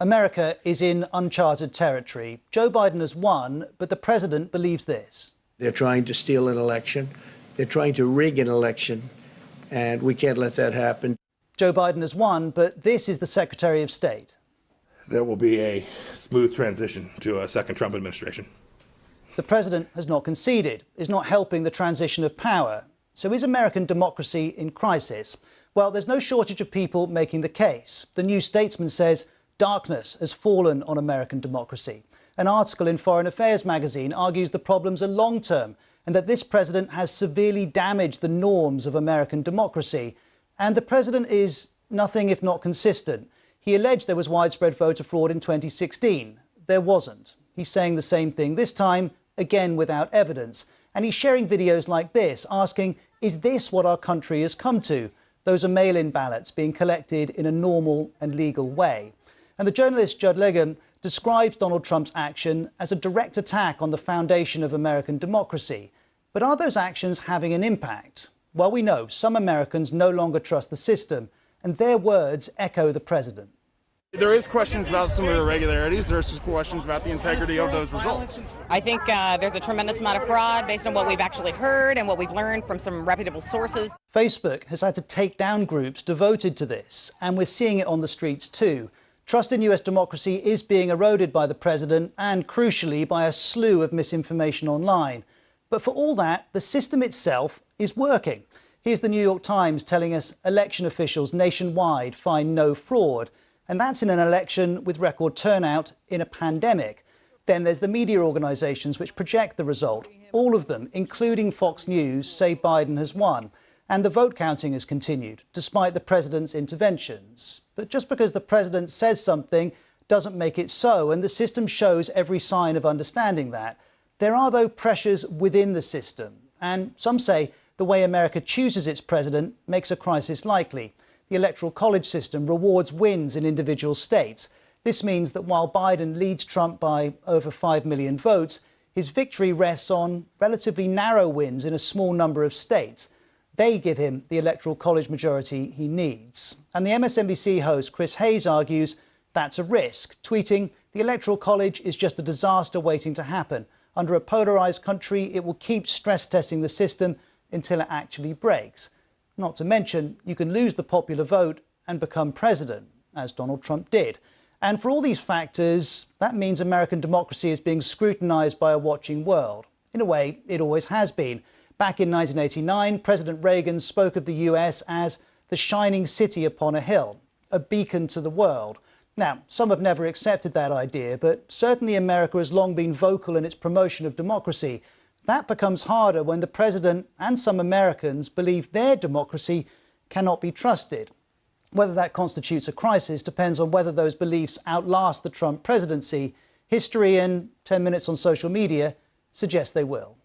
America is in uncharted territory. Joe Biden has won, but the president believes this. They're trying to steal an election. They're trying to rig an election, and we can't let that happen. Joe Biden has won, but this is the Secretary of State. There will be a smooth transition to a second Trump administration. The president has not conceded, is not helping the transition of power. So is American democracy in crisis? Well, there's no shortage of people making the case. The New Statesman says darkness has fallen on American democracy. An article in Foreign Affairs magazine argues the problems are long-term and that this president has severely damaged the norms of American democracy. And the president is nothing if not consistent. He alleged there was widespread voter fraud in 2016. There wasn't. He's saying the same thing this time, again without evidence. And he's sharing videos like this, asking, is this what our country has come to? Those are mail-in ballots being collected in a normal and legal way. And the journalist Judd Legum describes Donald Trump's action as a direct attack on the foundation of American democracy. But are those actions having an impact? Well, we know some Americans no longer trust the system, and their words echo the president. There is questions about some of the irregularities. There's questions about the integrity of those results. I think there's a tremendous amount of fraud based on what we've actually heard and what we've learned from some reputable sources. Facebook has had to take down groups devoted to this, and we're seeing it on the streets too. Trust in US democracy is being eroded by the president and, crucially, by a slew of misinformation online. But for all that, the system itself is working. Here's the New York Times telling us election officials nationwide find no fraud. And that's in an election with record turnout in a pandemic. Then there's the media organisations which project the result. All of them, including Fox News, say Biden has won. And the vote counting has continued, despite the president's interventions. But just because the president says something doesn't make it so, and the system shows every sign of understanding that. There are, though, pressures within the system. And some say the way America chooses its president makes a crisis likely. The Electoral College system rewards wins in individual states. This means that while Biden leads Trump by over 5 million votes, his victory rests on relatively narrow wins in a small number of states. They give him the Electoral College majority he needs. And the MSNBC host Chris Hayes argues that's a risk, tweeting, "The Electoral College is just a disaster waiting to happen. Under a polarised country, it will keep stress testing the system until it actually breaks." Not to mention, you can lose the popular vote and become president, as Donald Trump did. And for all these factors, that means American democracy is being scrutinised by a watching world. In a way, it always has been. Back in 1989, President Reagan spoke of the US as the shining city upon a hill, a beacon to the world. Now, some have never accepted that idea, but certainly America has long been vocal in its promotion of democracy. That becomes harder when the president and some Americans believe their democracy cannot be trusted. Whether that constitutes a crisis depends on whether those beliefs outlast the Trump presidency. History and 10 minutes on social media suggest they will.